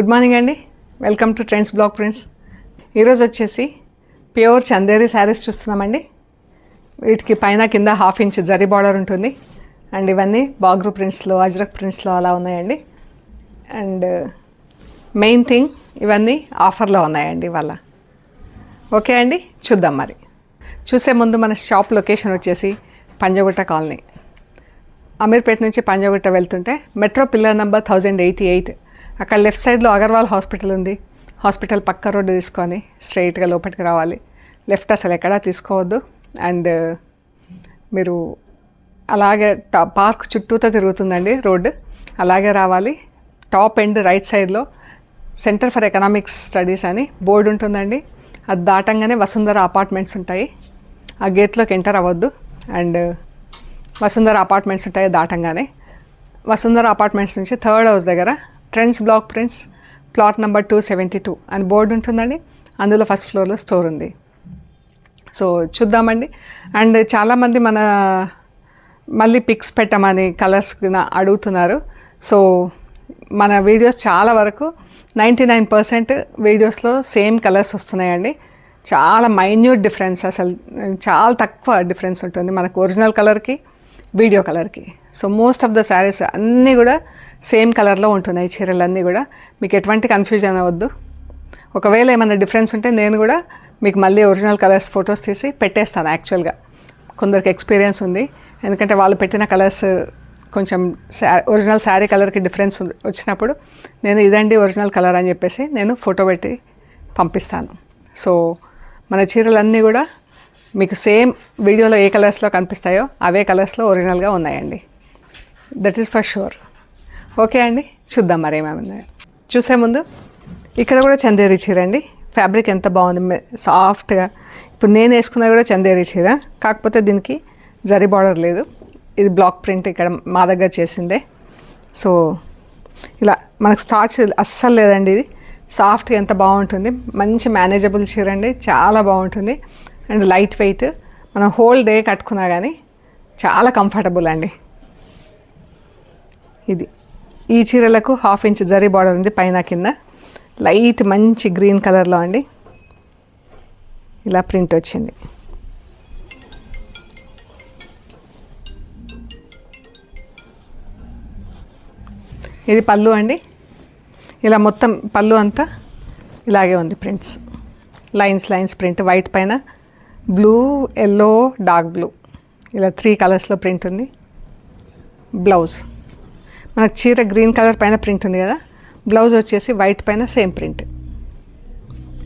Good morning అండి. Welcome to trends blog prints. ఈరోజు వచ్చేసి ప్యూర్ చందేరి శారీస్ చూస్తున్నామండి. వీటికి పైన కింద 1/2 ఇంచ్ జరీ బార్డర్ ఉంటుంది. అండ్ ఇవన్నీ బాగ్రూ ప్రింట్స్లో, అజ్రక్ ప్రింట్స్లో అలా ఉన్నాయండి. అండ్ మెయిన్ థింగ్ ఇవన్నీ ఆఫర్లో ఉన్నాయండి ఇవాళ. ఓకే అండి, చూద్దాం. మరి చూసే ముందు మన షాప్ లొకేషన్ వచ్చేసి పంజగుట్ట కాలనీ, అమీర్పేట నుంచి పంజగుట్ట వెళ్తుంటే మెట్రో పిల్లర్ నెంబర్ 1088, అక్కడ లెఫ్ట్ సైడ్లో అగర్వాల్ హాస్పిటల్ ఉంది. హాస్పిటల్ పక్క రోడ్డు తీసుకొని స్ట్రైట్గా లోపలికి రావాలి. లెఫ్ట్ అసలు ఎక్కడా తీసుకోవద్దు. అండ్ మీరు అలాగే పార్క్ చుట్టూతో తిరుగుతుందండి రోడ్డు, అలాగే రావాలి. టాప్ ఎండ్ రైట్ సైడ్లో సెంటర్ ఫర్ ఎకనామిక్స్ స్టడీస్ అని బోర్డు ఉంటుందండి. అది దాటంగానే వసుంధర అపార్ట్మెంట్స్ ఉంటాయి. ఆ గేట్లోకి ఎంటర్ అవ్వద్దు. అండ్ వసుంధర అపార్ట్మెంట్స్ ఉంటాయి దాటంగానే. వసుంధర అపార్ట్మెంట్స్ నుంచి థర్డ్ హౌస్ దగ్గర trends blog prints plot number 272 అని బోర్డు ఉంటుందండి. అందులో ఫస్ట్ ఫ్లోర్లో స్టోర్ ఉంది. సో చూద్దామండి. అండ్ చాలామంది మళ్ళీ పిక్స్ పెట్టమని కలర్స్ అడుగుతున్నారు. సో మన వీడియోస్ చాలా వరకు 99% వీడియోస్లో సేమ్ కలర్స్ వస్తున్నాయండి. చాలా మైన్యూట్ డిఫరెన్స్, అసలు చాలా తక్కువ డిఫరెన్స్ ఉంటుంది మనకు ఒరిజినల్ కలర్కి, వీడియో కలర్కి. So most of the saris అన్నీ కూడా సేమ్ కలర్లో ఉంటున్నాయి. చీరలన్నీ కూడా మీకు ఎటువంటి కన్ఫ్యూజన్ అవ్వద్దు. ఒకవేళ ఏమైనా డిఫరెన్స్ ఉంటే నేను కూడా మీకు మళ్ళీ ఒరిజినల్ కలర్స్ ఫొటోస్ తీసి పెట్టేస్తాను. యాక్చువల్గా కొందరికి ఎక్స్పీరియన్స్ ఉంది, ఎందుకంటే వాళ్ళు పెట్టిన కలర్స్ కొంచెం ఒరిజినల్ శారీ కలర్కి డిఫరెన్స్ వచ్చినప్పుడు నేను ఇదండి ఒరిజినల్ కలర్ అని చెప్పేసి నేను ఫోటో పెట్టి పంపిస్తాను. సో మన చీరలన్నీ కూడా మీకు సేమ్ వీడియోలో ఏ కలర్స్లో కనిపిస్తాయో అవే కలర్స్లో ఒరిజినల్గా ఉన్నాయండి. That is for sure. Okay అండి, చూద్దాం మరి ఏమేమి ఉన్నాయో. చూసే ముందు ఇక్కడ కూడా చందేరి చీర అండి. ఫ్యాబ్రిక్ ఎంత బాగుంది, సాఫ్ట్గా. ఇప్పుడు నేను వేసుకున్నది కూడా చందేరి చీర, కాకపోతే దీనికి జరీ బార్డర్ లేదు. ఇది బ్లాక్ ప్రింట్ ఇక్కడ మా దగ్గర చేసిందే. సో ఇలా మనకు స్టార్చ్ అస్సలు లేదండి. ఇది సాఫ్ట్గా ఎంత బాగుంటుంది. మంచి మేనేజబుల్ చీర అండి, చాలా బాగుంటుంది. అండ్ లైట్ వెయిట్, మనం హోల్ డే కట్టుకున్నా కానీ చాలా కంఫర్టబుల్ అండి. ఇది ఈ చీరలకు 1/2 ఇంచ్ జరీ బార్డర్ ఉంది పైన కింద. లైట్ మంచి గ్రీన్ కలర్లో అండి ఇలా ప్రింట్ వచ్చింది. ఇది పళ్ళు అండి. ఇలా మొత్తం పళ్ళు అంతా ఇలాగే ఉంది. ప్రింట్స్ లైన్స్ ప్రింట్, వైట్ పైన బ్లూ, ఎల్లో, డార్క్ బ్లూ, ఇలా 3 కలర్స్లో ప్రింట్ ఉంది. బ్లౌజ్ మనకు చీర గ్రీన్ కలర్ పైన ప్రింట్ ఉంది కదా, బ్లౌజ్ వచ్చేసి వైట్ పైన సేమ్ ప్రింట్.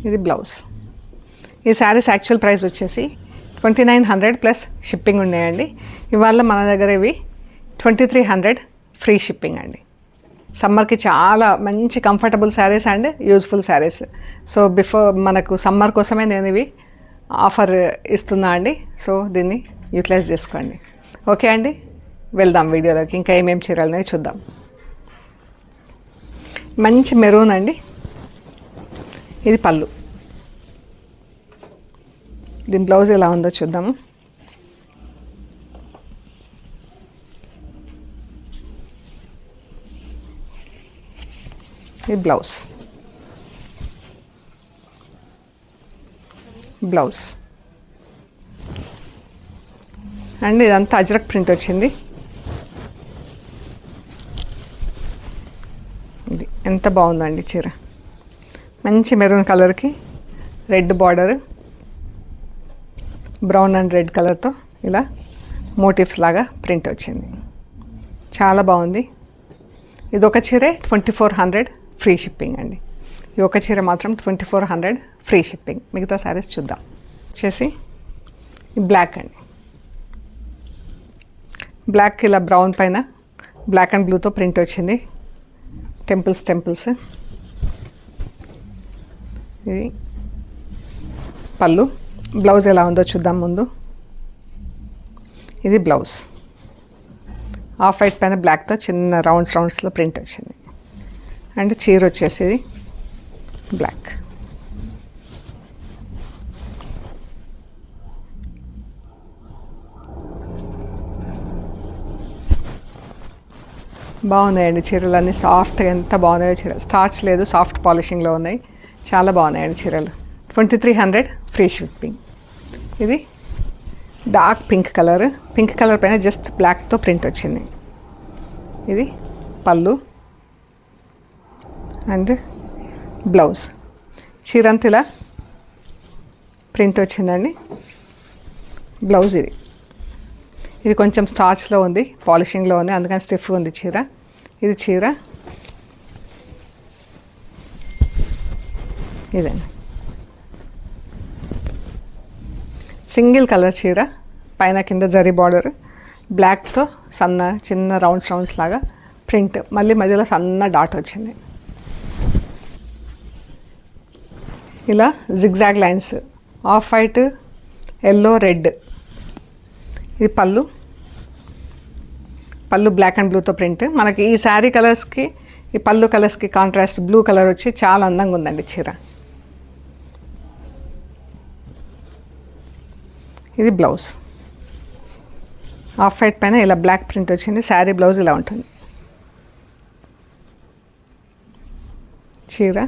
ఇది బ్లౌజ్. ఈ శారీస్ యాక్చువల్ ప్రైస్ వచ్చేసి 2900 ప్లస్ షిప్పింగ్ ఉన్నాయండి. ఇవాళ మన దగ్గర ఇవి 2300 ఫ్రీ షిప్పింగ్ అండి. సమ్మర్కి చాలా మంచి comfortable saris and useful saris. So మనకు సమ్మర్ కోసమే నేను ఇవి ఆఫర్ ఇస్తున్నా అండి. సో దీన్ని యూటిలైజ్ చేసుకోండి. ఓకే అండి, వెళ్దాం వీడియోలోకి. ఇంకా ఏమేమి చీరలు చూద్దాం. మంచి మెరూన్ అండి. ఇది పళ్ళు. దీని బ్లౌజ్ ఎలా ఉందో చూద్దాము. ఇది బ్లౌజ్. అండ్ ఇదంతా అజ్రక్ ప్రింట్ వచ్చింది. ఇది ఎంత బాగుందండి చీర. మంచి మెరూన్ కలర్కి red border, brown and red కలర్తో ఇలా మోటివ్స్ లాగా ప్రింట్ వచ్చింది. చాలా బాగుంది. ఇది ఒక చీరే 2400 ఫ్రీ షిప్పింగ్ అండి. ఈ ఒక చీర మాత్రం 2400 ఫ్రీ షిప్పింగ్. మిగతా శారీస్ చూద్దాం. వచ్చేసి ఈ బ్లాక్ అండి. బ్లాక్ ఇలా బ్రౌన్ పైన బ్లాక్ అండ్ బ్లూతో ప్రింట్ వచ్చింది. టెంపుల్స్. ఇది పళ్ళు. బ్లౌజ్ ఎలా ఉందో చూద్దాం ముందు. ఇది బ్లౌజ్. ఆఫ్ వైట్ పైన బ్లాక్తో చిన్న రౌండ్స్లో ప్రింట్ వచ్చింది. అండ్ చీర వచ్చేసి బ్లాక్. బాగున్నాయండి చీరలు అన్నీ సాఫ్ట్గా, ఎంత బాగున్నాయో చీరలు. స్టార్చ్ లేదు, సాఫ్ట్ పాలిషింగ్లో ఉన్నాయి. చాలా బాగున్నాయండి చీరలు. 2300 ఫ్రీ షిప్పింగ్. ఇది డార్క్ పింక్ కలర్ పైన జస్ట్ బ్లాక్తో ప్రింట్ వచ్చింది. ఇది పళ్ళు అండ్ బ్లౌజ్. చీరంతా ఇలా ప్రింట్ వచ్చిందండి. బ్లౌజ్ ఇది కొంచెం స్టార్చ్లో ఉంది, పాలిషింగ్లో ఉంది, అందుకని స్టిఫ్గా ఉంది చీర. ఇది చీర ఇదండి. సింగిల్ కలర్ చీర, పైన కింద జరీ బార్డర్, బ్లాక్తో చిన్న రౌండ్స్ లాగా ప్రింట్, మళ్ళీ మధ్యలో సన్న డాట్ వచ్చింది. ఇలా zigzag lines, off white, yellow, red. ఇది పళ్ళు బ్లాక్ అండ్ బ్లూతో ప్రింట్. మనకి ఈ శారీ కలర్స్కి, ఈ పళ్ళు కలర్స్కి కాంట్రాస్ట్ బ్లూ కలర్ వచ్చి చాలా అందంగా ఉందండి చీర. ఇది బ్లౌజ్, ఆఫ్ వైట్ పైన ఇలా బ్లాక్ ప్రింట్ వచ్చింది. శారీ బ్లౌజ్ ఇలా ఉంటుంది. చీర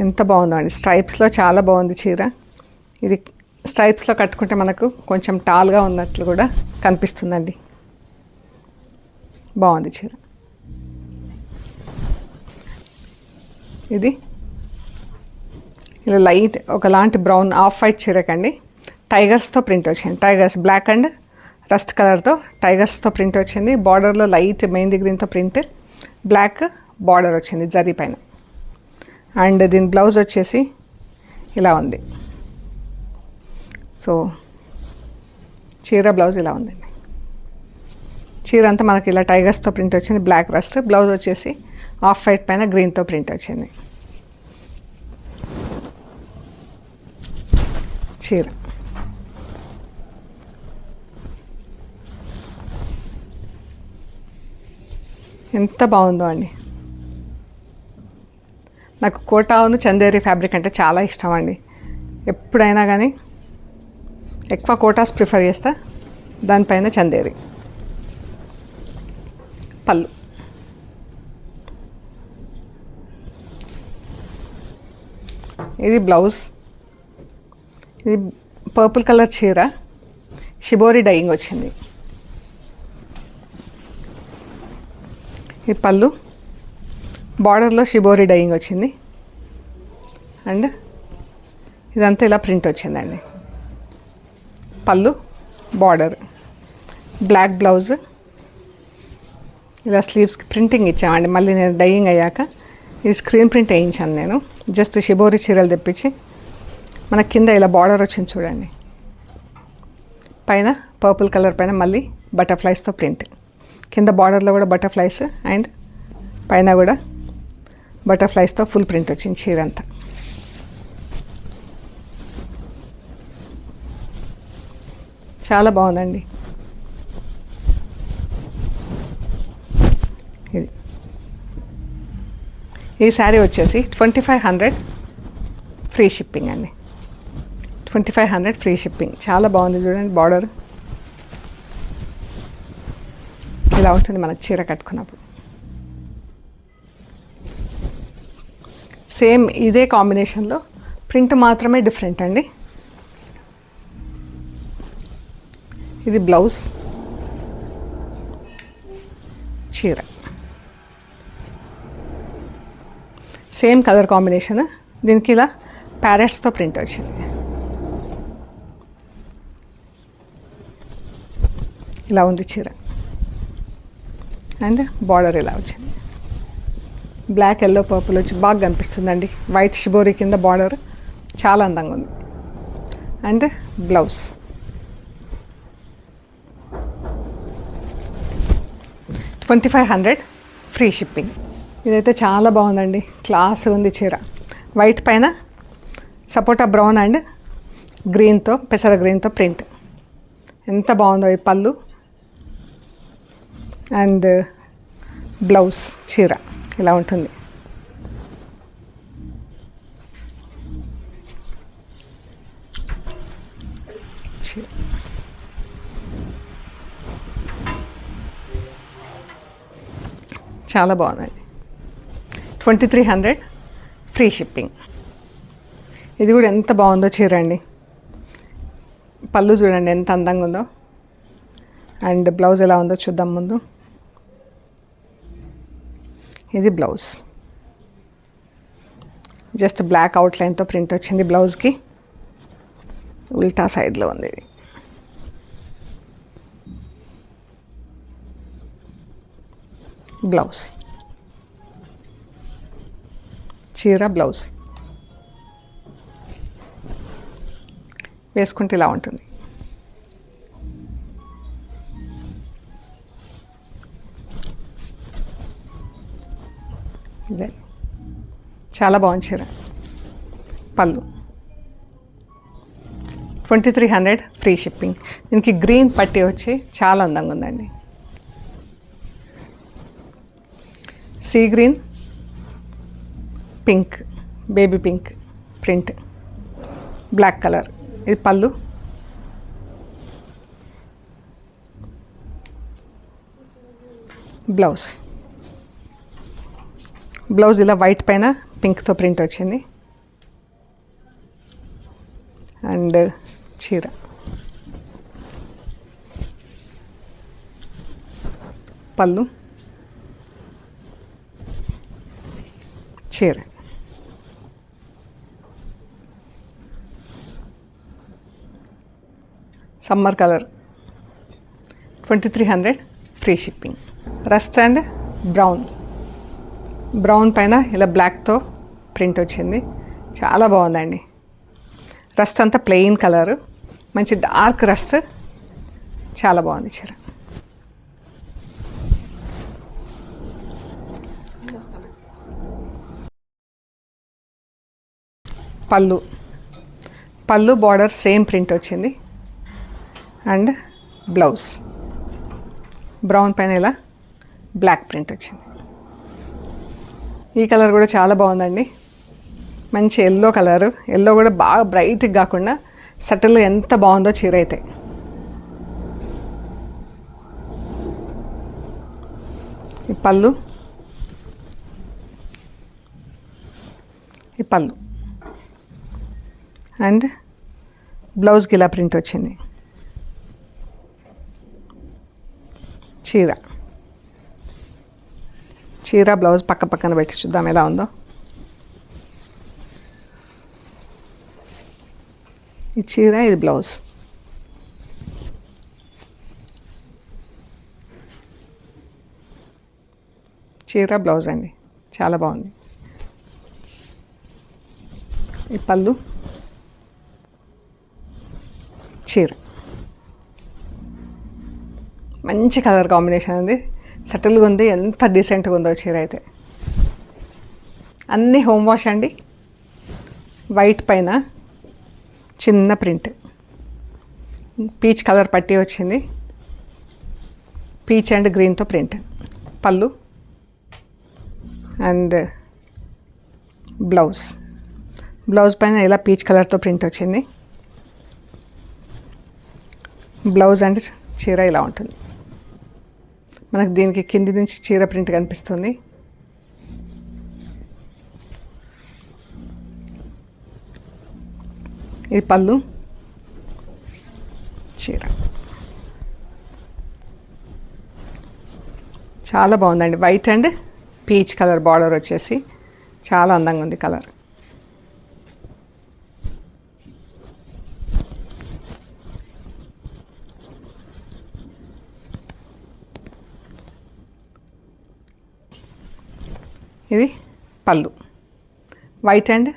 ఎంత బాగుందో అండి, స్ట్రైప్స్లో చాలా బాగుంది చీర. ఇది స్ట్రైప్స్లో కట్టుకుంటే మనకు కొంచెం టాల్గా ఉన్నట్లు కూడా కనిపిస్తుందండి. బాగుంది చీర. ఇది ఇలా లైట్ ఒకలాంటి బ్రౌన్ ఆఫ్ వైట్ చీరకండి టైగర్స్తో ప్రింట్ వచ్చింది. టైగర్స్ బ్లాక్ అండ్ రస్ట్ కలర్తో టైగర్స్తో ప్రింట్ వచ్చింది. బార్డర్లో లైట్ మెహందీ గ్రీన్తో ప్రింట్, బ్లాక్ బార్డర్ వచ్చింది జరీ పైన. అండ్ దీని బ్లౌజ్ వచ్చేసి ఇలా ఉంది. సో చీర బ్లౌజ్ ఇలా ఉందండి. చీర అంతా మనకి ఇలా టైగర్స్తో ప్రింట్ వచ్చింది, బ్లాక్ రస్ట్. బ్లౌజ్ వచ్చేసి ఆఫ్ వైట్ పైన గ్రీన్తో ప్రింట్ వచ్చింది. చీర ఎంత బాగుందో అండి. నాకు కోటాను చందేరి ఫ్యాబ్రిక్ అంటే చాలా ఇష్టం అండి. ఎప్పుడైనా కానీ ఎక్కువ కోటాస్ ప్రిఫర్ చేస్తా, దానిపైన చందేరి. పళ్ళు ఇది బ్లౌజ్. ఇది పర్పుల్ కలర్ చీర, షిబోరి డైయింగ్ వచ్చింది. ఈ పళ్ళు బార్డర్లో షిబోరి డైయింగ్ వచ్చింది. అండ్ ఇదంతా ఇలా ప్రింట్ వచ్చిందండి. పళ్ళు బార్డర్, బ్లాక్ బ్లౌజ్. ఇలా స్లీవ్స్కి ప్రింటింగ్ ఇచ్చామండి. మళ్ళీ నేను డైయింగ్ అయ్యాక ఇది స్క్రీన్ ప్రింట్ వేయించాను నేను. జస్ట్ షిబోరి చీరలు తెప్పించి మనకి కింద ఇలా బార్డర్ వచ్చింది చూడండి. పైన పర్పుల్ కలర్ పైన మళ్ళీ బటర్ఫ్లైస్తో ప్రింట్. కింద బార్డర్లో కూడా బటర్ఫ్లైస్ అండ్ పైన కూడా బటర్ఫ్లైస్తో ఫుల్ ప్రింట్ వచ్చింది చీర అంతా. చాలా బాగుందండి. ఇది ఈ శారీ వచ్చేసి 2500 ఫ్రీ షిప్పింగ్ అండి. 2500 ఫ్రీ షిప్పింగ్. చాలా బాగుంది చూడండి. బార్డర్ ఇలా ఉంటుంది మనకు చీర కట్టుకున్నప్పుడు. సేమ్ ఇదే కాంబినేషన్లో ప్రింట్ మాత్రమే డిఫరెంట్ అండి. ఇది బ్లౌజ్, చీర సేమ్ కలర్ కాంబినేషన్. దీనికి ఇలా ప్యారెట్స్తో ప్రింట్ వచ్చింది. ఇలా ఉంది చీర అండ్ బార్డర్ ఇలా వచ్చింది. బ్లాక్ ఎల్లో పర్పుల్ వచ్చి బాగా కనిపిస్తుందండి. వైట్ షిబోరి కింద బార్డర్ చాలా అందంగా ఉంది. And blouse 2500 free shipping. ఇదైతే చాలా బాగుందండి, క్లాస్ ఉంది చీర. వైట్ పైన సపోటా బ్రౌన్ అండ్ గ్రీన్తో, పెసర గ్రీన్తో ప్రింట్. ఎంత బాగుందో. ఈ పళ్ళు అండ్ బ్లౌజ్ చీర ఇలా ఉంటుంది. చీర చాలా బాగుందండి. 2300 ఫ్రీ షిప్పింగ్. ఇది కూడా ఎంత బాగుందో చీర అండి. పళ్ళు చూడండి ఎంత అందంగా ఉందో. అండ్ బ్లౌజ్ ఎలా ఉందో చూద్దాం ముందు. ఇది బ్లౌజ్, జస్ట్ బ్లాక్ అవుట్లైన్తో ప్రింట్ వచ్చింది బ్లౌజ్కి. ఉల్టా సైడ్లో ఉంది ఇది. బ్లౌజ్, చీర బ్లౌజ్ వేసుకుంటే ఇలా ఉంటుంది. ఇదే చాలా బాగుంది చీర. పళ్ళు 2300 ఫ్రీ షిప్పింగ్. దీనికి గ్రీన్ పట్టీ వచ్చి చాలా అందంగా ఉందండి. Sea green, pink, baby pink print, black colour. ఇది పళ్ళు. బ్లౌజ్, బ్లౌజ్ ఇలా వైట్ పైన పింక్తో ప్రింట్ వచ్చింది. అండ్ చీర పళ్ళు, చీర. Summer colour 2300 free shipping. Rust and brown, brown పైన ఇలా బ్లాక్తో ప్రింట్ వచ్చింది. చాలా బాగుందండి. రస్ట్ అంతా ప్లెయిన్ కలరు, మంచి డార్క్ రస్ట్. చాలా బాగుంది చీర. పళ్ళు, పళ్ళు బార్డర్ సేమ్ ప్రింట్ వచ్చింది. అండ్ బ్లౌజ్ బ్రౌన్ పైన ఇలా బ్లాక్ ప్రింట్ వచ్చింది. ఈ కలర్ కూడా చాలా బాగుందండి. మంచి ఎల్లో కలరు. ఎల్లో కూడా బాగా బ్రైట్గా కాకుండా సటిల్గా ఎంత బాగుందో చీర అయితే. ఈ పళ్ళు, ఈ పళ్ళు అండ్ బ్లౌజ్కి ఇలా ప్రింట్ వచ్చింది. చీర, చీర బ్లౌజ్ పక్క పక్కన పెట్టి చూద్దాం ఎలా ఉందో. ఈ చీర, ఇది బ్లౌజ్. చీర బ్లౌజ్ అండి, చాలా బాగుంది. ఈ పళ్ళు, చీర. మంచి కలర్ కాంబినేషన్ ఉంది, సటిల్గా ఉంది. ఎంత డీసెంట్గా ఉందో చీర అయితే. అన్నీ హోమ్ వాష్ అండి. వైట్ పైన చిన్న ప్రింట్, పీచ్ కలర్ పట్టీ వచ్చింది. పీచ్ అండ్ గ్రీన్తో ప్రింట్. పళ్ళు అండ్ బ్లౌజ్, బ్లౌజ్ పైన ఇలా పీచ్ కలర్తో ప్రింట్ వచ్చింది. బ్లౌజ్ అండ్ చీర ఇలా ఉంటుంది. మనకు దీనికి కింది నుంచి చీర ప్రింట్ కనిపిస్తుంది. ఇది పళ్ళు, చీర. చాలా బాగుందండి. White and peach colour border వచ్చేసి చాలా అందంగా ఉంది కలర్. ఇది పళ్ళు, white and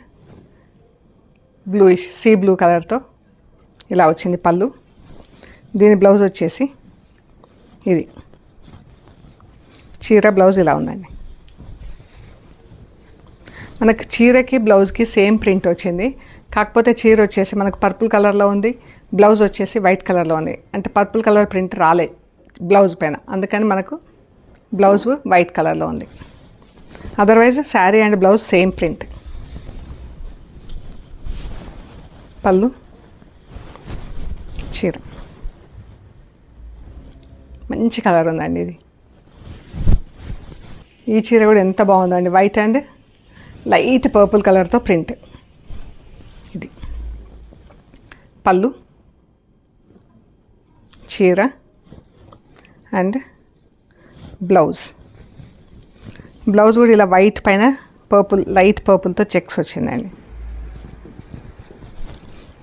bluish sea blue కలర్తో ఇలా వచ్చింది పళ్ళు. దీని బ్లౌజ్ వచ్చేసి ఇది. చీర బ్లౌజ్ ఇలా ఉందండి. మనకు చీరకి బ్లౌజ్కి సేమ్ ప్రింట్ వచ్చింది. కాకపోతే చీర వచ్చేసి మనకు పర్పుల్ కలర్లో ఉంది, బ్లౌజ్ వచ్చేసి వైట్ కలర్లో ఉంది. అంటే పర్పుల్ కలర్ ప్రింట్ రాలే బ్లౌజ్ పైన, అందుకని మనకు బ్లౌజ్ వైట్ కలర్లో ఉంది. Otherwise sari and blouse same print. పళ్ళు, చీర. మంచి కలర్ ఉందండి ఇది. ఈ చీర కూడా ఎంత బాగుందండి, వైట్ అండ్ లైట్ పర్పుల్ కలర్తో ప్రింట్. ఇది పళ్ళు, చీర అండ్ బ్లౌజ్. బ్లౌజ్ కూడా ఇలా వైట్ పైన పర్పుల్, లైట్ పర్పుల్తో చెక్స్ వచ్చిందండి.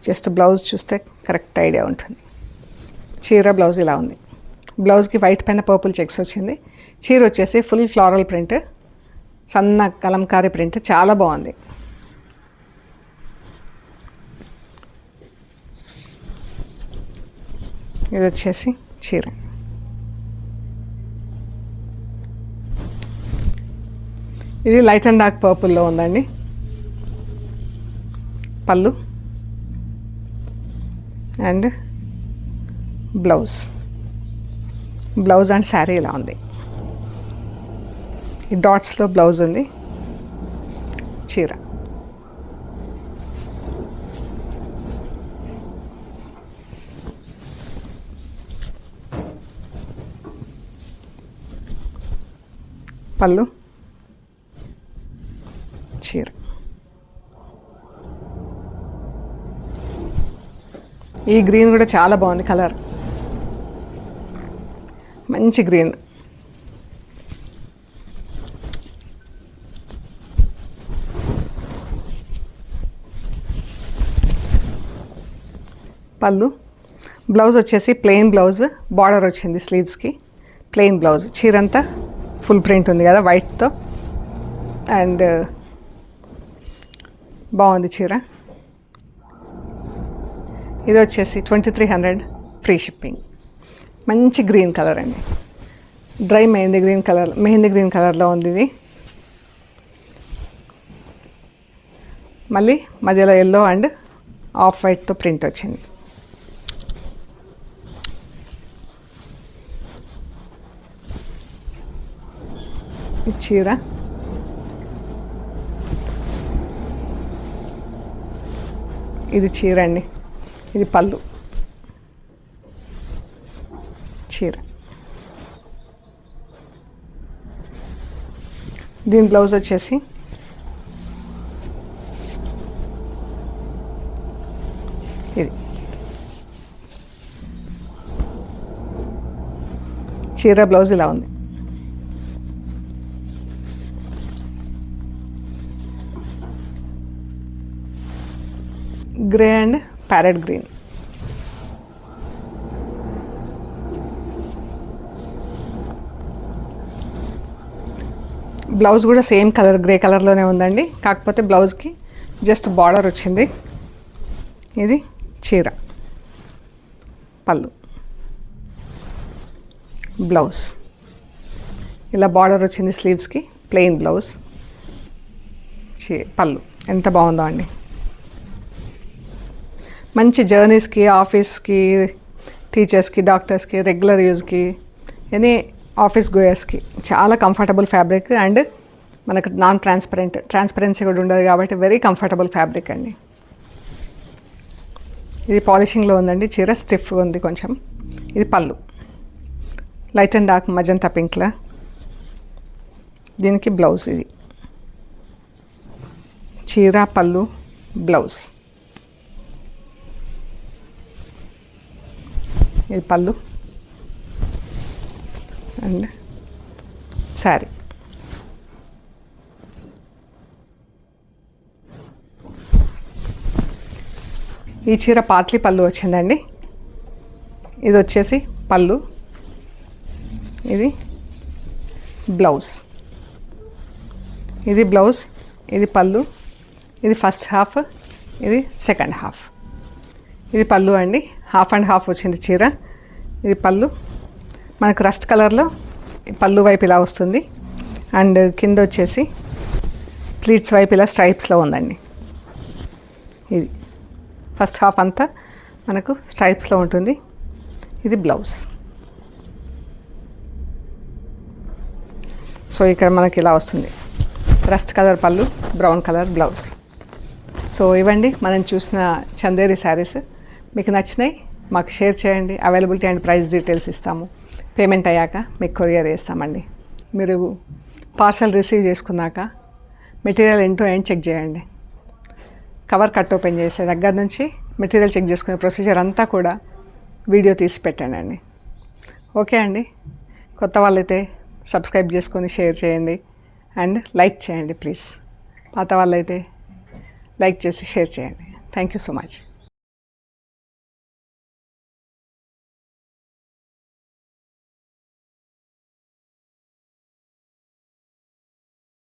జస్ట్ బ్లౌజ్ చూస్తే కరెక్ట్ ఐడియా ఉంటుంది. చీర బ్లౌజ్ ఇలా ఉంది. బ్లౌజ్కి వైట్ పైన పర్పుల్ చెక్స్ వచ్చింది. చీర వచ్చేసి ఫుల్ ఫ్లోరల్ ప్రింట్, సన్న కలంకారీ ప్రింట్, చాలా బాగుంది. ఇది వచ్చేసి చీర. ఇది లైట్ అండ్ డార్క్ పర్పుల్లో ఉందండి. పళ్ళు and blouse. Blouse and sari ఇలా ఉంది. ఈ డాట్స్లో బ్లౌజ్ ఉంది. చీర పళ్ళు, చీర. ఈ గ్రీన్ కూడా చాలా బాగుంది కలర్, మంచి గ్రీన్. పళ్ళు, బ్లౌజ్ వచ్చేసి ప్లెయిన్ బ్లౌజ్, బార్డర్ వచ్చింది స్లీవ్స్కి, ప్లెయిన్ బ్లౌజ్. చీర అంతా ఫుల్ ప్రింట్ ఉంది కదా వైట్తో, అండ్ బాగుంది చీర. ఇది వచ్చేసి 2300 ఫ్రీ షిప్పింగ్. మంచి గ్రీన్ కలర్ అండి, డ్రై మెహందీ గ్రీన్ కలర్లో ఉంది ఇది. మళ్ళీ మధ్యలో ఎల్లో అండ్ ఆఫ్ వైట్తో ప్రింట్ వచ్చింది. ఈ చీర ఇది చీర అండి. ఇది పళ్ళు, చీర. దీని బ్లౌజ్ వచ్చేసి ఇది. చీర బ్లౌజ్ ఇలా ఉంది. Grey and parrot green. Blouse కూడా సేమ్ కలర్, గ్రే కలర్లోనే ఉందండి, కాకపోతే బ్లౌజ్కి జస్ట్ బార్డర్ వచ్చింది. ఇది చీర, పళ్ళు, బ్లౌజ్. ఇలా బార్డర్ వచ్చింది స్లీవ్స్కి, ప్లెయిన్ బ్లౌజ్, పళ్ళు. ఎంత బాగుందో అండి. మంచి జర్నీస్కి, ఆఫీస్కి, టీచర్స్కి, డాక్టర్స్కి, రెగ్యులర్ యూజ్కి, ఎనీ ఆఫీస్ గోయర్స్కి చాలా కంఫర్టబుల్ ఫ్యాబ్రిక్. అండ్ మనకు నాన్ ట్రాన్స్పరెన్సీ కూడా ఉండదు కాబట్టి వెరీ కంఫర్టబుల్ ఫ్యాబ్రిక్ అండి. ఇది పాలిషింగ్లో ఉందండి. చీర స్టిఫ్గా ఉంది కొంచెం. ఇది పళ్ళు, లైట్ అండ్ డార్క్ మజంతా పింక్లా. దీనికి బ్లౌజ్. ఇది చీర, పళ్ళు, బ్లౌజ్. ఇది పళ్ళు అండ్ శారీ. ఈ చీర పాట్లీ పళ్ళు వచ్చిందండి. ఇది వచ్చేసి పళ్ళు, ఇది బ్లౌజ్. ఇది బ్లౌజ్, ఇది పళ్ళు, ఇది ఫస్ట్ హాఫ్, ఇది సెకండ్ హాఫ్. ఇది పళ్ళు అండి, హాఫ్ అండ్ హాఫ్ వచ్చింది చీర. ఇది పళ్ళు, మనకు రస్ట్ కలర్లో పళ్ళు వైపు ఇలా వస్తుంది. అండ్ కింద వచ్చేసి ప్లీట్స్ వైపు ఇలా స్ట్రైప్స్లో ఉందండి. ఇది ఫస్ట్ హాఫ్ అంతా మనకు స్ట్రైప్స్లో ఉంటుంది. ఇది బ్లౌజ్. సో ఇక్కడ మనకి ఇలా వస్తుంది, రస్ట్ కలర్ పళ్ళు, బ్రౌన్ కలర్ బ్లౌజ్. సో ఇవ్వండి మనం చూసిన చందేరి శారీస్. మీకు నచ్చినాయి మాకు షేర్ చేయండి. అవైలబిలిటీ అండ్ ప్రైస్ డీటెయిల్స్ ఇస్తాము. పేమెంట్ అయ్యాక మీకు కొరియర్ చేస్తామండి. మీరు పార్సల్ రిసీవ్ చేసుకున్నాక material end to end check చేయండి. కవర్ కట్ ఓపెన్ చేసే దగ్గర నుంచి మెటీరియల్ చెక్ చేసుకునే ప్రొసీజర్ అంతా కూడా వీడియో తీసి పెట్టానండి. ఓకే అండి, కొత్త వాళ్ళైతే సబ్స్క్రైబ్ చేసుకొని షేర్ చేయండి అండ్ లైక్ చేయండి ప్లీజ్. పాత వాళ్ళైతే లైక్ చేసి షేర్ చేయండి. Thank you so much.